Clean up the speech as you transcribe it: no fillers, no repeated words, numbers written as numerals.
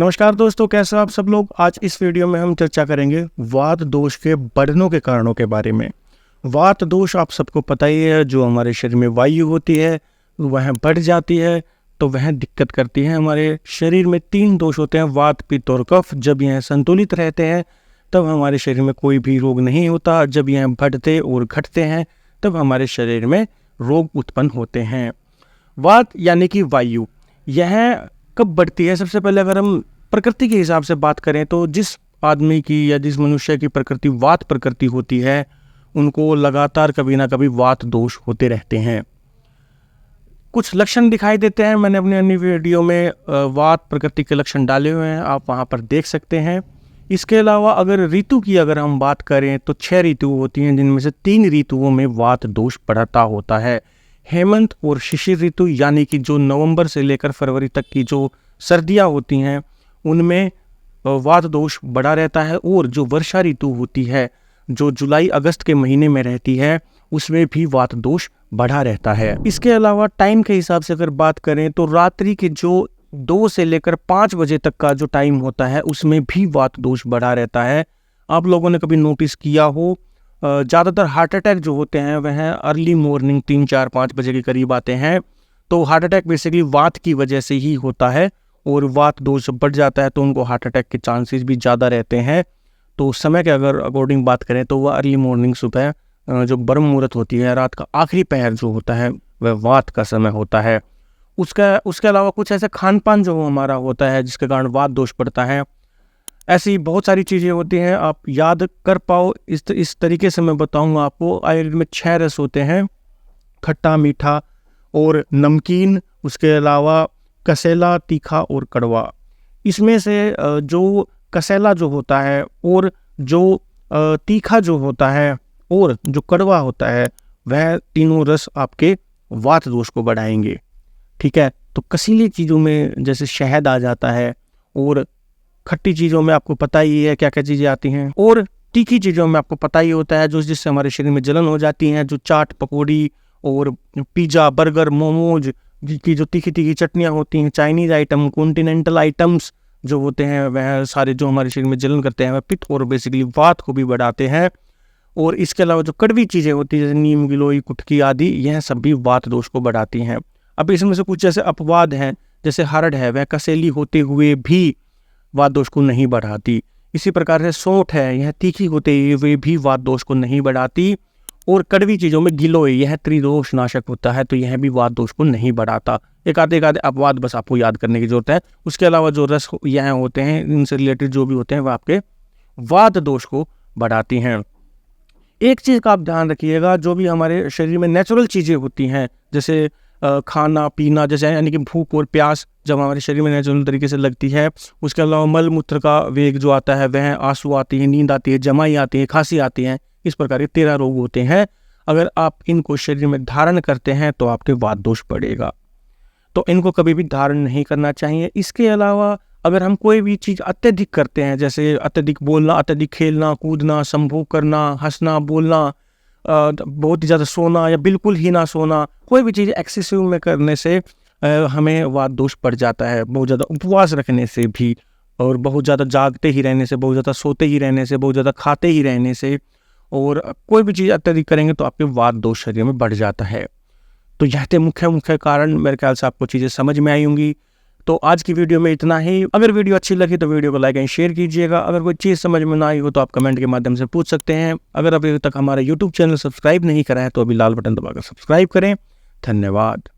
नमस्कार दोस्तों, कैसे हो आप सब लोग। आज इस वीडियो में हम चर्चा करेंगे वात दोष के बढ़ने के कारणों के बारे में। वात दोष आप सबको पता ही है, जो हमारे शरीर में वायु होती है वह बढ़ जाती है तो वह दिक्कत करती है। हमारे शरीर में 3 दोष होते हैं, वात, पित्त और कफ। जब यह संतुलित रहते हैं तब हमारे शरीर में कोई भी रोग नहीं होता। जब यह बढ़ते और घटते हैं तब हमारे शरीर में रोग उत्पन्न होते हैं। वात यानी कि वायु, यह कब बढ़ती है? सबसे पहले अगर हम प्रकृति के हिसाब से बात करें तो जिस आदमी की या जिस मनुष्य की प्रकृति वात प्रकृति होती है उनको लगातार कभी ना कभी वात दोष होते रहते हैं। कुछ लक्षण दिखाई देते हैं, मैंने अपने अन्य वीडियो में वात प्रकृति के लक्षण डाले हुए हैं, आप वहाँ पर देख सकते हैं। इसके अलावा अगर ऋतु की अगर हम बात करें तो 6 ऋतु होती हैं, जिनमें से 3 ऋतुओं में वात दोष बढ़ता होता है। हेमंत और शिशिर ऋतु यानी कि जो नवंबर से लेकर फरवरी तक की जो सर्दियां होती हैं उनमें वात दोष बढ़ा रहता है, और जो वर्षा ऋतु होती है जो जुलाई अगस्त के महीने में रहती है उसमें भी वात दोष बढ़ा रहता है। इसके अलावा टाइम के हिसाब से अगर बात करें तो रात्रि के जो 2 से लेकर 5 बजे तक का जो टाइम होता है उसमें भी वात दोष बढ़ा रहता है। आप लोगों ने कभी नोटिस किया हो, ज़्यादातर हार्ट अटैक जो होते हैं वह अर्ली मॉर्निंग 3, 4, 5 बजे के करीब आते हैं। तो हार्ट अटैक बेसिकली वात की वजह से ही होता है, और वात दोष बढ़ जाता है तो उनको हार्ट अटैक के चांसेस भी ज़्यादा रहते हैं। तो समय के अगर अकॉर्डिंग बात करें तो वह अर्ली मॉर्निंग, सुबह जो ब्रह्म मुहूर्त होती है, रात का आखिरी पहर जो होता है वह वात का समय होता है। उसके अलावा कुछ ऐसे खान पान जो हमारा होता है जिसके कारण वात दोष बढ़ता है। ऐसी बहुत सारी चीज़ें होती हैं, आप याद कर पाओ इस तरीके से मैं बताऊंगा आपको। आयुर्वेद में 6 रस होते हैं, खट्टा, मीठा और नमकीन। उसके अलावा कसेला, तीखा और कड़वा। इसमें से जो कसेला जो होता है और जो तीखा जो होता है और जो कड़वा होता है वह तीनों रस आपके वात दोष को बढ़ाएंगे। ठीक है, तो कसीली चीज़ों में जैसे शहद आ जाता है, और खट्टी चीज़ों में आपको पता ही है क्या क्या चीज़ें आती हैं, और तीखी चीज़ों में आपको पता ही होता है जो जिससे हमारे शरीर में जलन हो जाती है, जो चाट, पकौड़ी और पिज़्ज़ा, बर्गर, मोमोज की जो तीखी तीखी चटनियाँ होती हैं, चाइनीज़ आइटम, कॉन्टिनेंटल आइटम्स जो होते हैं वह सारे जो हमारे शरीर में जलन करते हैं वह पित्त और बेसिकली वात को भी बढ़ाते हैं। और इसके अलावा जो कड़वी चीज़ें होती हैं जैसे नीम, गिलोई, कुटकी आदि, यह सब भी वात दोष को बढ़ाती हैं। अब इसमें से कुछ जैसे अपवाद हैं, जैसे हरड़ है, वह कसेली होते हुए भी वात दोष को नहीं बढ़ाती। इसी प्रकार से सौंठ है, यह तीखी होते हुए भी वात दोष को नहीं बढ़ाती। और कड़वी चीज़ों में गिलोय, यह त्रिदोष नाशक होता है तो यह भी वात दोष को नहीं बढ़ाता। एक आधे अपवाद बस आपको याद करने की जरूरत है। उसके अलावा जो रस यह होते हैं इनसे रिलेटेड जो भी होते हैं वह आपके वात दोष को बढ़ाती हैं। एक चीज़ का आप ध्यान रखिएगा, जो भी हमारे शरीर में नेचुरल चीज़ें होती हैं जैसे खाना पीना, जैसे यानी कि भूख और प्यास जब हमारे शरीर में नेचुरल तरीके से लगती है। उसके अलावा मल मूत्र का वेग जो आता है, वह आंसू आती है, नींद आती है, जमाई आती है, खांसी आती है, इस प्रकार के 13 रोग होते हैं। अगर आप इनको शरीर में धारण करते हैं तो आपके वात दोष बढ़ेगा, तो इनको कभी भी धारण नहीं करना चाहिए। इसके अलावा अगर हम कोई भी चीज़ अत्यधिक करते हैं, जैसे अत्यधिक बोलना, अत्यधिक खेलना कूदना, संभोग करना, हंसना, बोलना, बहुत ही ज़्यादा सोना या बिल्कुल ही ना सोना, कोई भी चीज़ एक्सेसिव में करने से हमें वात दोष बढ़ जाता है। बहुत ज़्यादा उपवास रखने से भी, और बहुत ज़्यादा जागते ही रहने से, बहुत ज़्यादा सोते ही रहने से, बहुत ज़्यादा खाते ही रहने से, और कोई भी चीज़ अत्यधिक करेंगे तो आपके वात दोष शरीर में बढ़ जाता है। तो यह थे मुख्य कारण। मेरे ख्याल से आपको चीज़ें समझ में आई होंगी। तो आज की वीडियो में इतना ही। अगर वीडियो अच्छी लगी तो वीडियो को लाइक एंड शेयर कीजिएगा। अगर कोई चीज़ समझ में ना आई हो तो आप कमेंट के माध्यम से पूछ सकते हैं। अगर अभी तक हमारा यूट्यूब चैनल सब्सक्राइब नहीं करा है तो अभी लाल बटन दबाकर सब्सक्राइब करें। धन्यवाद।